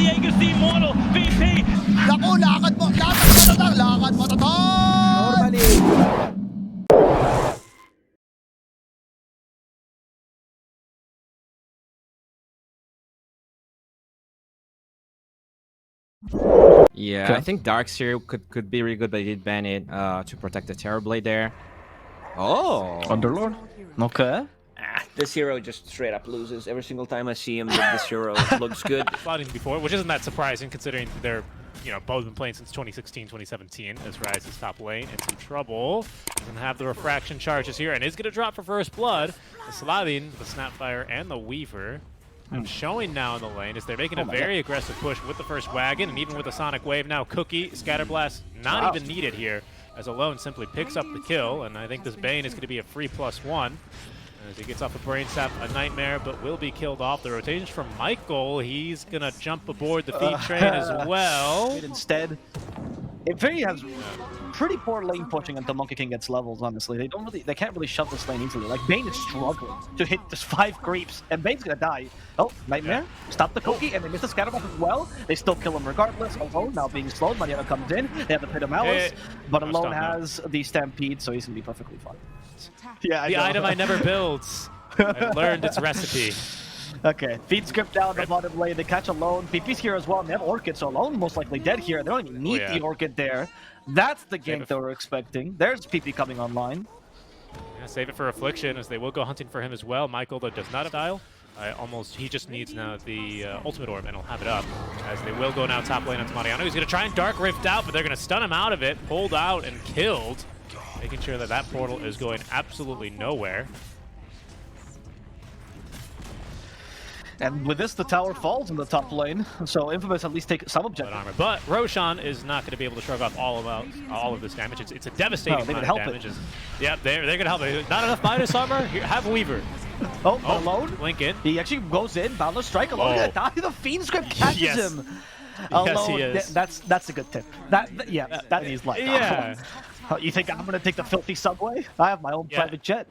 Diego si Immortal, VP. Naku, lakad mo tatang, lakad mo tatang! Normally. Yeah, Okay. I think Darks here could be really good, but he did ban it to protect the Terrorblade there. Oh! Underlord. Okay. This hero just straight up loses. Every single time I see him with this hero, looks good. Slotting before, which isn't that surprising considering they're, both been playing since 2016, 2017. As Rise is top lane into trouble. Doesn't have the refraction charges here and is going to drop for first blood. The Saladin, the Snapfire, and the Weaver. And showing now in the lane is they're making a very aggressive push with the first wagon, and even with the Sonic Wave now, Cookie, Scatterblast, not even needed here, as Alone simply picks up the kill, and I think this Bane is going to be a free +1. As he gets off a Brain Sap, a Nightmare, but will be killed off. The rotations from Michael, he's going to jump aboard the feed train as well. Instead, Infinity has pretty poor lane pushing until Monkey King gets levels, honestly. They can't really shove this lane easily. Like, Bane is struggling to hit just 5 creeps, and Bane's gonna die. Oh, Nightmare, stop the Cookie, and they miss the Scatterbox as well. They still kill him regardless. Alone now being slowed, Mariano comes in, they have the Pit of Malice, but Alone has the Stampede, so he's gonna be perfectly fine. Yeah, The item I never built. I learned its recipe. Okay, feed script down the bottom lane. They catch Alone. PP's here as well. And they have Orchid, so Alone most likely dead here. They don't even need the Orchid there. That's the gank they were expecting. There's PP coming online. Yeah, save it for Affliction, as they will go hunting for him as well. Michael, though, does not have dial. He just needs now the Ultimate Orb, and he'll have it up. As they will go now top lane onto Mariano. He's going to try and Dark Rift out, but they're going to stun him out of it. Pulled out and killed. Making sure that that portal is going absolutely nowhere. And with this, the tower falls in the top lane, so Infamous at least take some objective. Armor. But Roshan is not going to be able to shrug off all of this damage. It's a devastating amount of damage. Yeah, they're going to help it. Not enough minus armor? Here, have Weaver. Oh, Alone? Lincoln. He actually goes in, Boundless Strike, Alone gonna die. The Fiend Script catches him. Alone, yes, he is. That's a good tip. That is like, yeah. Oh, you think I'm going to take the filthy subway? I have my own private jet.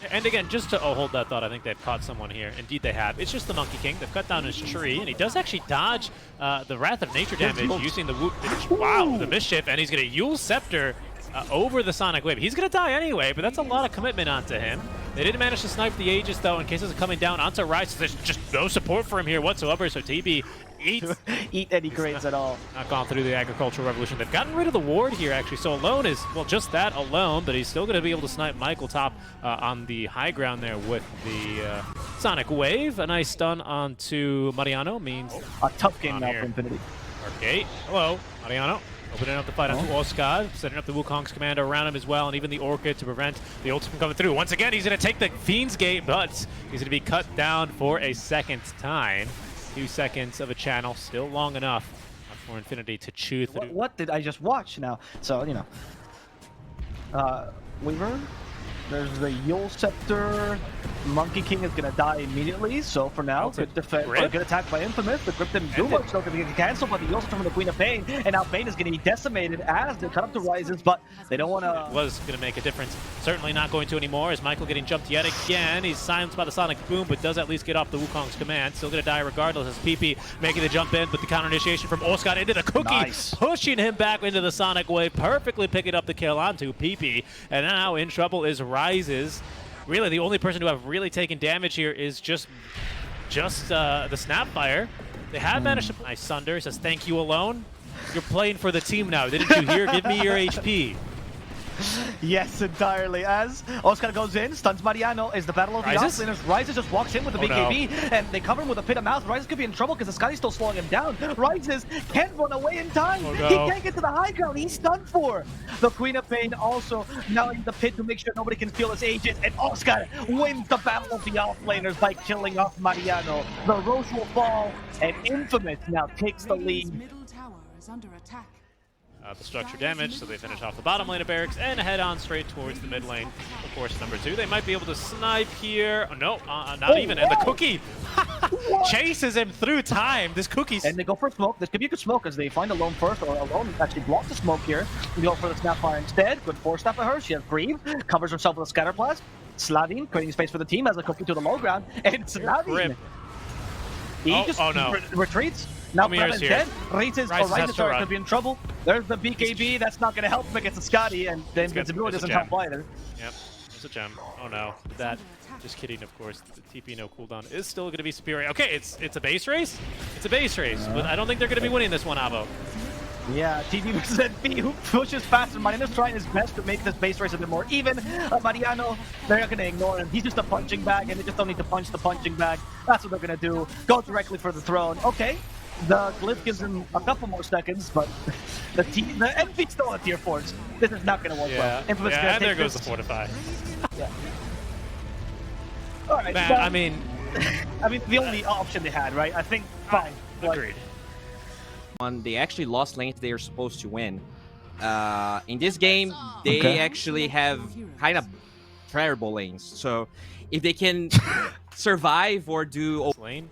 And again, just to hold that thought, I think they've caught someone here. Indeed, they have. It's just the Monkey King. They've cut down his tree, and he does actually dodge the Wrath of Nature damage using the the Mischief, and he's going to Yule Scepter over the Sonic Wave. He's going to die anyway, but that's a lot of commitment onto him. They didn't manage to snipe the Aegis, though, in case it's coming down onto Rise. There's just no support for him here whatsoever, so TB eat any grades at all. Not gone through the Agricultural Revolution. They've gotten rid of the ward here, actually. So Alone is, well, just that Alone, but he's still going to be able to snipe Michael top on the high ground there with the Sonic Wave. A nice stun onto Mariano means a tough game now for Infinity. Arcade. Hello, Mariano. Opening up the fight onto Oscar, setting up the Wukong's commander around him as well, and even the Orchid to prevent the ult from coming through. Once again, he's going to take the Fiend's Gate, but he's going to be cut down for a second time. 2 seconds of a channel, still long enough for Infinity to chew through. What did I just watch now? So, Weaver, there's the Yule Scepter. Monkey King is going to die immediately, so for now, good defense. Good attack by Infamous. The Grip didn't do much, so going to get canceled by the Yule Scepter from the Queen of Bane, and now Bane is going to be decimated as they cut up the Rises, but they don't want to... It was going to make a difference. Certainly not going to anymore, as Michael getting jumped yet again. He's silenced by the Sonic Boom, but does at least get off the Wukong's command. Still going to die regardless, as PP making the jump in, but the counter initiation from Oscar into the Cookie, pushing him back into the Sonic Wave, perfectly picking up the kill onto PP, and now in trouble is Rises. Really, the only person who have really taken damage here is just the Snapfire. They have managed to... Nice Sunder says, thank you, Alone. You're playing for the team now. Didn't you hear? Give me your HP. Yes, entirely. As Oscar goes in, stuns Mariano, is the battle of the offlaners. Rises just walks in with the BKB, and they cover him with a Pit of Malice. Rises could be in trouble because the Scotty's still slowing him down. Rises can't run away in time. He can't get to the high ground. He's stunned for. The Queen of Pain also now in the pit to make sure nobody can steal his Aegis, and Oscar wins the battle of the offlaners by killing off Mariano. The Roche will fall, and Infamous now takes the lead. Middle tower is under attack. The structure damage, so they finish off the bottom lane of barracks and head on straight towards the mid lane. Of course, number 2. They might be able to snipe here. Oh, no, not even. And the Cookie chases him through time. This Cookie's... And they go for smoke. This could be a good smoke as they find Alone first, or Alone actually blocks the smoke here. They go for the Snapfire instead. Good force snap of her. She has Breathe. Covers herself with a Scatterblast. Sladin creating space for the team as a Cookie to the low ground. And Sladin... He just retreats. Now Lumiere's Preda's here. dead. Raises Ryze has to are run. going to be in trouble. There's the BKB. That's not going to help him against the Scotty, and the invincibility it's a doesn't gem. help either. Yep, it's a gem. Oh no, that. Just kidding, of course. The TP no cooldown is still going to be superior. Okay, it's a base race. It's a base race, but I don't think they're going to be winning this one, Avo. Yeah, TD versus NP, who pushes faster. Mariano's trying his best to make this base race a bit more even. Mariano, they're not going to ignore him. He's just a punching bag, and they just don't need to punch the punching bag. That's what they're going to do. Go directly for the throne. Okay, the glyph gives him a couple more seconds, but the NP's still on tier 4s. This is not going to work well. Infamous yeah, gonna and there take goes this. the Fortify. Yeah. All right, Man, but, I mean, the only option they had, right? I think fine. agreed. They actually lost lanes they are supposed to win. In this game, they actually have kind of terrible lanes. So if they can survive or do Lane.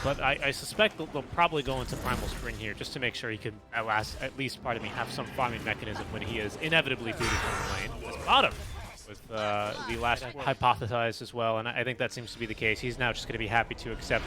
But I suspect they'll probably go into Primal Spring here just to make sure he can at least pardon me, have some farming mechanism when he is inevitably booted from the lane. As bottom with the last hypothesized as well, and I think that seems to be the case. He's now just going to be happy to accept,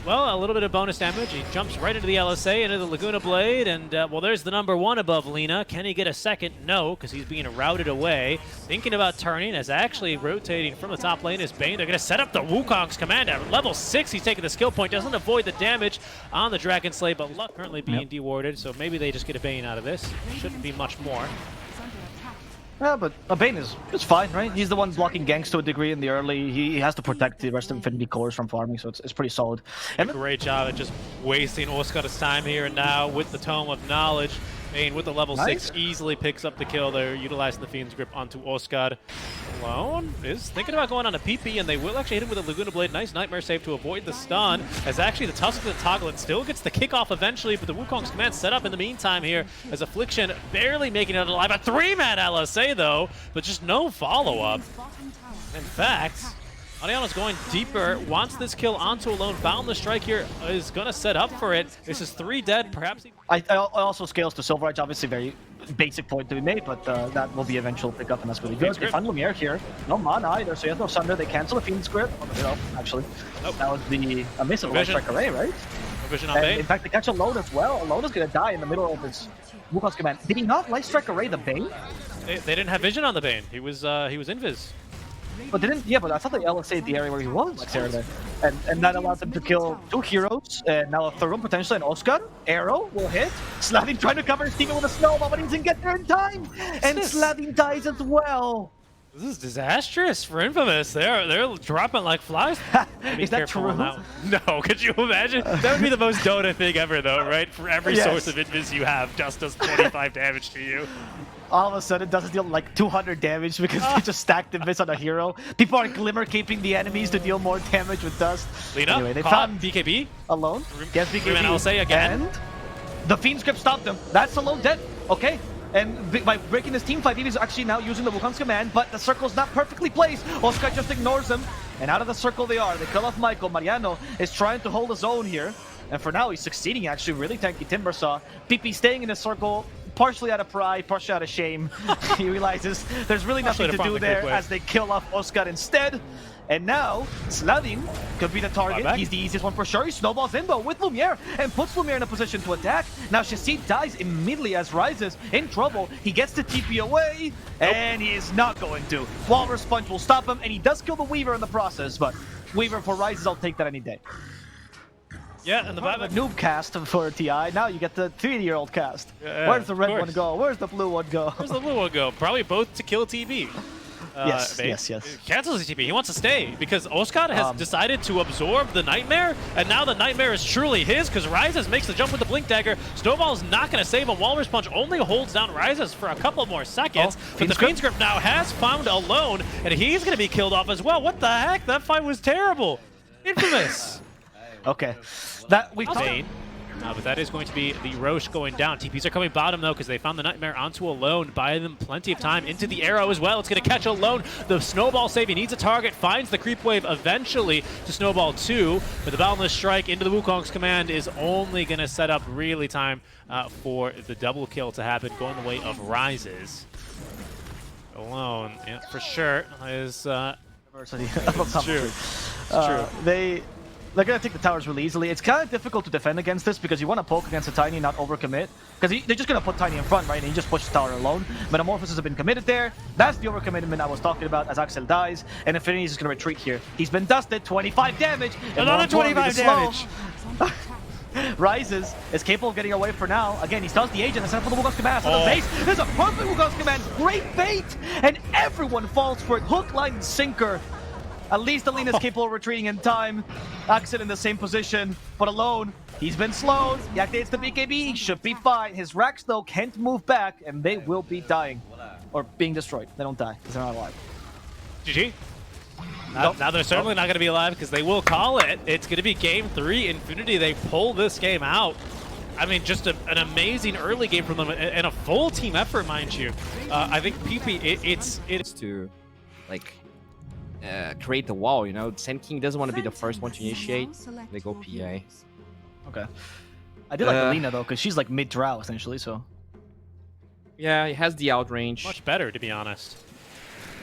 well, a little bit of bonus damage. He jumps right into the LSA, into the Laguna Blade, and, well, there's the #1 above Lina. Can he get a second? No, because he's being routed away. Thinking about turning, as actually rotating from the top lane is Bane. They're going to set up the Wukong's command at level 6. He's taking the skill point, doesn't avoid the damage on the Dragon Slay, but Luck currently being dewarded, so maybe they just get a Bane out of this. Shouldn't be much more. Yeah, but Bane is fine, right? He's the one blocking ganks to a degree in the early. He has to protect the rest of Infinity Cores from farming, so it's pretty solid. And Great job at just wasting Oscar's time here and now with the Tome of Knowledge. Bane with the level 6 easily picks up the kill there, utilizing the Fiend's Grip onto Oscar. Alone is thinking about going on a PP, and they will actually hit him with a Laguna Blade. Nice Nightmare save to avoid the stun, as actually the Tusk of the Toggle still gets the kickoff eventually, but the Wukong's command set up in the meantime here as Affliction barely making it alive. A 3-man LSA though, but just no follow-up. In fact, Mariano's going deeper, wants this kill onto Alone. Boundless Strike here is going to set up for it. This is 3 dead, perhaps. I also scales to Silver Edge, obviously very basic point to be made, but that will be eventual pickup, and that's really good. They find Lumiere here. No mana either, so he has no Sunder. They cancel the Fiend's Grip. Oh, actually. That was a miss of Light Strike Array, right? Vision on Bane. In fact, they catch Alone as well. Alone is going to die in the middle of his Wukong's command. Did he not Light Strike Array the Bane? They didn't have vision on the Bane. He was invis. But but I thought they LSA'd the area where he was there. And that allowed them to kill 2 heroes, and now a third potentially, an Oscar. Arrow will hit. Slavin trying to cover his team with a snowball, but he doesn't get there in time. And Slavin dies as well. This is disastrous for Infamous. They're dropping like flies. Is that true? No, could you imagine? That would be the most Dota thing ever, though, right? For every source of invis you have, just does 25 damage to you. All of a sudden, it doesn't deal like 200 damage because they just stacked the miss on a hero. People are glimmer keeping the enemies to deal more damage with dust. Lina, anyway, they caught found BKB. Alone. Yes, BKB. I'll say again. And the Fiend's Grip stopped them. That's Alone dead. Okay. And by breaking this team fight, he's actually now using the Wukong's command, but the circle's not perfectly placed. Oscar just ignores him, and out of the circle they are. They kill off Michael. Mariano is trying to hold his own here, and for now he's succeeding actually. Really tanky Timbersaw. PP staying in the circle, partially out of pride, partially out of shame. He realizes there's really nothing to do there as they kill off Oscar instead. And now, Slavin could be the target. He's the easiest one for sure. He snowballs in though with Lumiere and puts Lumiere in a position to attack. Now Shazid dies immediately as Rises in trouble. He gets the TP away, and he is not going to. Walrus Punch will stop him, and he does kill the Weaver in the process, but Weaver for Rises, I'll take that any day. Yeah, and the noob cast for TI. Now you get the 3-year-old cast. Yeah, where's the red one go? Where's the blue one go? Where's the blue one go? Probably both to kill TB. Yes. Cancels the TP. He wants to stay because Oscar has decided to absorb the Nightmare, and now the Nightmare is truly his because Rises makes the jump with the Blink Dagger. Snowball is not going to save him. Walrus Punch only holds down Rises for a couple more seconds, but the Fiend's Grip now has found Alone, and he's going to be killed off as well. What the heck? That fight was terrible. Infamous. Okay. That we but that is going to be the Roche going down. TPs are coming bottom, though, because they found the Nightmare onto Alone, buying them plenty of time into the arrow as well. It's going to catch Alone. The Snowball save. He needs a target, finds the creep wave eventually to Snowball 2, but the Boundless Strike into the Wukong's command is only going to set up really time for the double kill to happen, going the way of Rises. Alone, yeah, for sure, is... It's true. It's true. They're gonna take the towers really easily. It's kind of difficult to defend against this because you want to poke against a Tiny, not overcommit. Because they're just gonna put Tiny in front, right? And he just pushes tower alone. Metamorphosis have been committed there. That's the overcommitment I was talking about as Axel dies. And Infinity is just gonna retreat here. He's been dusted, 25 damage. Another 25 damage. Rises is capable of getting away for now. Again, he stunts the agent and sets up for the Wukong's command. So the base, there's a perfect Wukong's command. Great bait! And everyone falls for it. Hook, line, and sinker. At least Alina is capable of retreating in time. Axel in the same position, but alone. He's been slowed. He activates the BKB. He should be fine. His Rax, though, can't move back, and they will be dying. Or being destroyed. They don't die, because they're not alive. GG. Now they're certainly not going to be alive because they will call it. It's going to be game 3. Infinity, they pull this game out. I mean, just an amazing early game from them and a full team effort, mind you. I think PP, it's to like create the wall, you know. Sand King doesn't want to be the first one to initiate. They go PA. Okay. I did like Alina, though, because she's like mid-drow, essentially, so... Yeah, it has the outrange. much better, to be honest.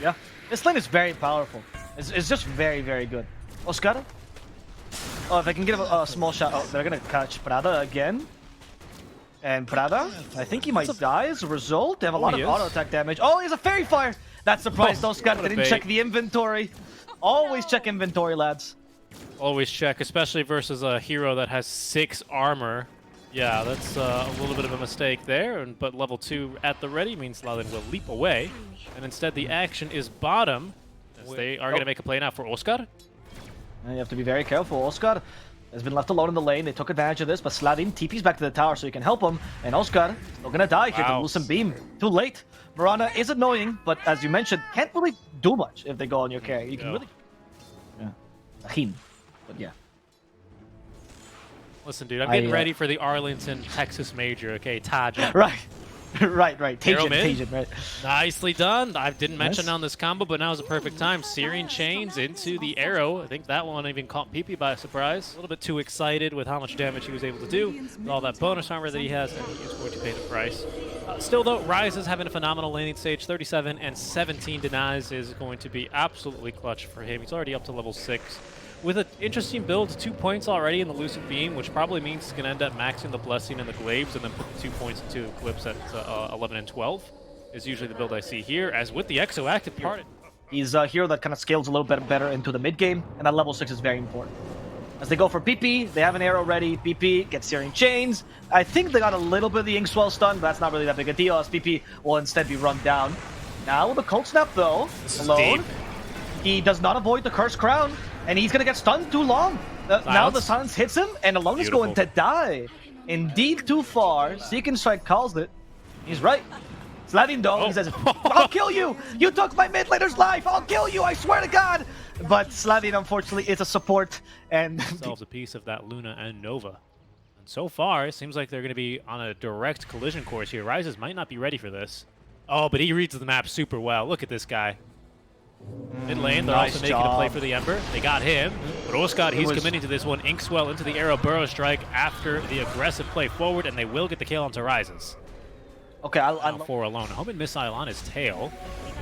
Yeah. This lane is very powerful. It's just very, very good. Oscar? Oh, if I can get a small shot. Oh, they're gonna catch Prada again. And Prada, I think he might die as a result. They have a lot of auto attack damage. Oh, he has a fairy fire! That surprised Oscar. They didn't check the inventory. Always check inventory, lads. Always check, especially versus a hero that has 6 armor. Yeah, that's a little bit of a mistake there, but level 2 at the ready means Lalin will leap away. And instead the action is bottom, as they are going to make a play now for Oscar. And you have to be very careful. Oscar has been left alone in the lane. They took advantage of this, but Sladin TP's back to the tower so he can help him. And Oscar still going to die here to lose some beam. Too late. Mirana is annoying, but as you mentioned, can't really do much if they go on your carry. You can really... Yeah. Ahin. But yeah. Listen, dude, I'm getting ready for the Arlington, Texas Major, okay? Taj. Right. right. Tajin, right. Nicely done. I didn't mention on this combo, but now is the perfect time. Searing Chains into the arrow. I think that one even caught PP by surprise. A little bit too excited with how much damage he was able to do. With all that bonus armor that he has, and he is going to pay the price. Still, though, Ryze is having a phenomenal laning stage. 37 and 17 denies is going to be absolutely clutch for him. He's already up to level 6. With an interesting build, 2 points already in the Lucid Beam, which probably means he's going to end up maxing the Blessing and the Glaives and then put the 2 points into Eclipse at 11 and 12 is usually the build I see here. As with the Exo active part, he's a hero that kind of scales a little bit better into the mid game, and that level 6 is very important. As they go for PP, they have an arrow ready. PP gets Searing Chains. I think they got a little bit of the Inkswell stun, but that's not really that big a deal, as PP will instead be run down. Now with the Cold Snap, though, alone, he does not avoid the Cursed Crown. And he's going to get stunned too long. Now the silence hits him, and Alone is going to die. Indeed, too far. SeekNStrike calls it. He's right. Sladin, though, he says, I'll kill you! You took my mid laner's life! I'll kill you! I swear to God! But Sladin, unfortunately, is a support, and... Themselves a piece of that Luna and Nova. And so far, it seems like they're going to be on a direct collision course here. Rises might not be ready for this. Oh, but he reads the map super well. Look at this guy. Mid lane, they're also making a play for the Ember. They got him, but Oscar, he's committing to this one. Inkswell into the arrow, Burrow Strike after the aggressive play forward, and they will get the kill onto Rises. Okay, I'll 4 alone. Homing Missile on his tail.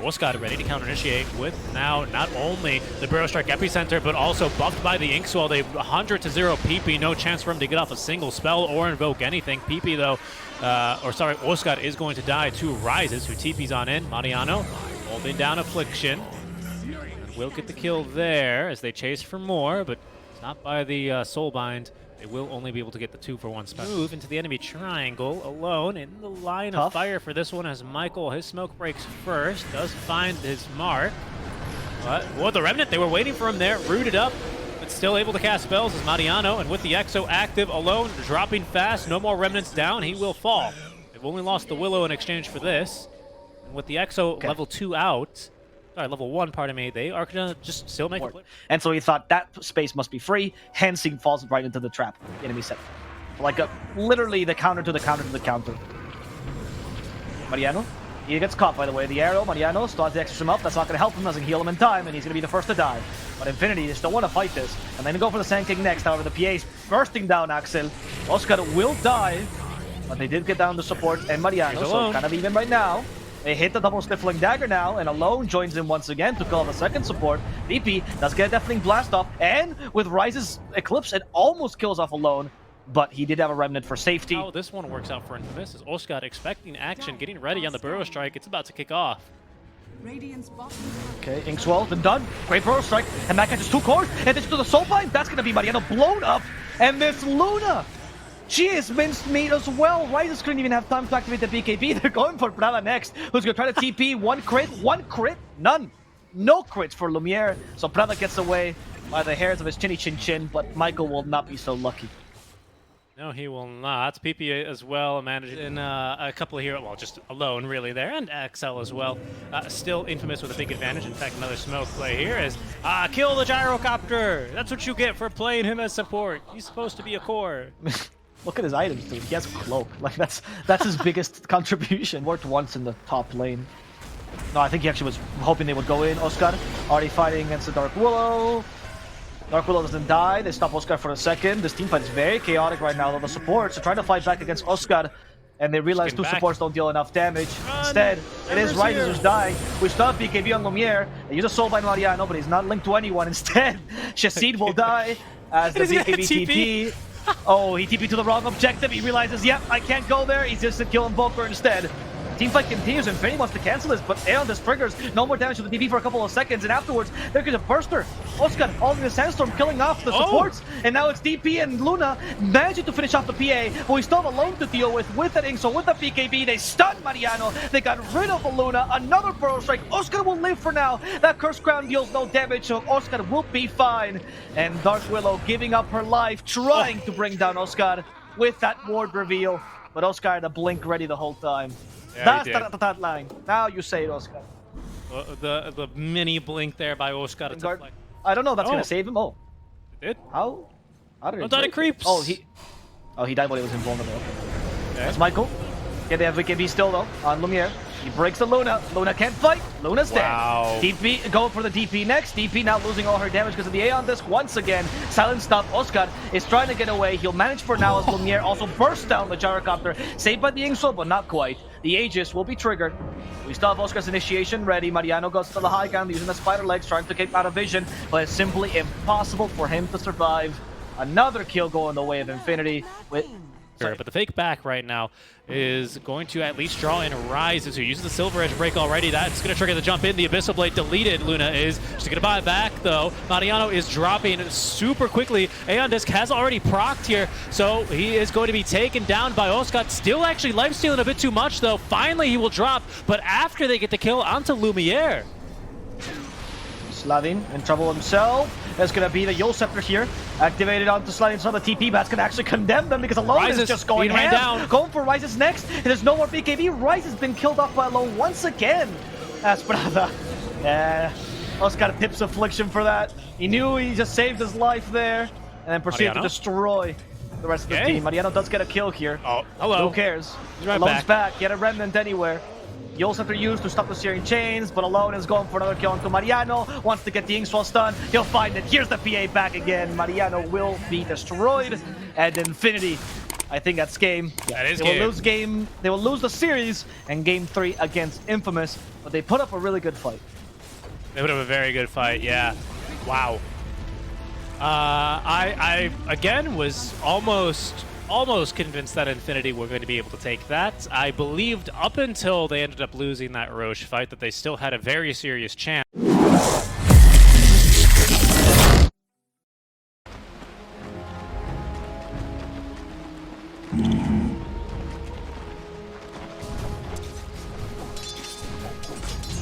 Oscar ready to counter-initiate with now not only the Burrow Strike Epicenter, but also buffed by the Inkswell. They 100 to 0 PP. No chance for him to get off a single spell or invoke anything. PP, though, Oscar is going to die to Rises, who TP's on in. Mariano holding down Affliction. Will get the kill there as they chase for more, but not by the Soulbind. They will only be able to get the 2-for-1 spell. Move into the enemy triangle, alone in the line of fire for this one as Michael, his smoke breaks first, does find his mark. But the Remnant, they were waiting for him there, rooted up, but still able to cast spells as Mariano, and with the Exo active, alone, dropping fast, no more Remnants down, he will fall. They've only lost the Willow in exchange for this. And with the Exo level 2 out, sorry, level 1, pardon me, they are going to just still make a play. And so he thought that space must be free, hence he falls right into the trap the enemy set. Like literally the counter to the counter to the counter. Mariano, he gets caught, by the way. The arrow, Mariano still has to extra him up. That's not going to help him, doesn't heal him in time, and he's going to be the first to die. But Infinity, they still want to fight this. And then go for the Sand King next. However, the PA is bursting down Axel. Oscar will die, but they did get down the support and Mariano, so kind of even right now. They hit the double stifling dagger now, and Alone joins in once again to call the second support. DP does get a deafening blast off, and with Ryze's Eclipse, it almost kills off Alone, but he did have a remnant for safety. How this one works out for Infamous is Oscar expecting action, getting ready on the Burrow Strike. It's about to kick off. Radiant's bottom Okay, Inkswell, then done. Great Burrow Strike, and that catches 2 cores, and then to the Soulbind. That's going to be Mariano blown up, and this Luna, she is minced meat as well. Ryze couldn't even have time to activate the BKB. They're going for Prava next, who's going to try to TP. One crit, none. No crits for Lumiere, so Prava gets away by the hairs of his chinny chin chin, but Michael will not be so lucky. No, he will not. PP as well managed in a couple of heroes, well, just Alone really there, and XL as well. Still Infamous with a big advantage. In fact, another smoke play here is kill the Gyrocopter. That's what you get for playing him as support. He's supposed to be a core. Look at his items, dude. He has a cloak. Like that's his biggest contribution. Worked once in the top lane. No, I think he actually was hoping they would go in. Oscar already fighting against the Dark Willow. Dark Willow doesn't die. They stop Oscar for a second. This team fight is very chaotic right now. The supports are trying to fight back against Oscar, and they realize two supports don't deal enough damage. Instead, it is Ryze who's dying. We still have BKB on Lumiere. They use a soul by Mariano, but he's not linked to anyone. Instead, Shazid will die as the BKB TP. Oh, he TP'd to the wrong objective. He realizes, yep, I can't go there. He's just to kill Invoker instead. Teamfight continues, and Infinity wants to cancel this, but Aeon just triggers. No more damage to the DP for a couple of seconds, and afterwards, there goes a burster. Oscar, all in the sandstorm, killing off the supports, and now it's DP and Luna managing to finish off the PA, but we still have Alone to deal with that Ink, so with the BKB, they stun Mariano, they got rid of the Luna, another Burrow Strike. Oscar will live for now. That Curse Crown deals no damage, so Oscar will be fine. And Dark Willow giving up her life, trying to bring down Oscar with that ward reveal, but Oscar had a blink ready the whole time. Yeah, that's the line. Now you say it, Oscar. The mini blink there by Oscar. I don't know if that's gonna save him. Oh, it did? How did it? It creeps. Oh, he died when he was invulnerable. Okay. That's Michael. Yeah, they have BKB still though on Lumiere. He breaks the Luna. Luna can't fight. Luna's dead. DP going for the DP next. DP now losing all her damage because of the Aeon Disc once again. Silent stop. Oscar is trying to get away. He'll manage for now as Lumiere also bursts down the Gyrocopter. Saved by the Inkswell, but not quite. The Aegis will be triggered. We still have Oscar's initiation ready. Mariano goes to the high ground using the spider legs, trying to keep out of vision, but it's simply impossible for him to survive. Another kill going the way of Infinity with... But the fake back right now is going to at least draw in Ryze, who uses the Silver Edge break already. That's going to trigger the jump in. The Abyssal Blade deleted. Luna is just going to buy it back, though. Mariano is dropping super quickly. Aeon Disc has already procced here, so he is going to be taken down by Oscar. Still actually lifestealing a bit too much, though. Finally, he will drop, but after they get the kill onto Lumiere. Slavin in trouble himself. That's going to be the Yule Scepter here. Activated onto Slavin, so the TP, but that's going to actually condemn them because Alone is just going down. Going for Ryze's next, and there's no more BKB. Ryze has been killed off by Alone once again. Esprada. Yeah. Oscar tips Affliction for that. He knew he just saved his life there, and then proceeded to destroy the rest of the team. Mariano does get a kill here. Oh, hello. Who cares? He's right Alone's back. Get a remnant anywhere. Yule Scepter used to stop the Searing Chains, but Alone is going for another kill onto Mariano. Wants to get the Inkswell stun. He'll find it. Here's the PA back again. Mariano will be destroyed. And Infinity, I think that's game. That is game. Will lose game. They will lose the series and game 3 against Infamous, but they put up a really good fight. They put up a very good fight, yeah. Wow. I again was almost convinced that Infinity were going to be able to take that. I believed up until they ended up losing that Roche fight that they still had a very serious chance.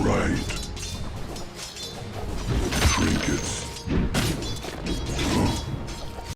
Right.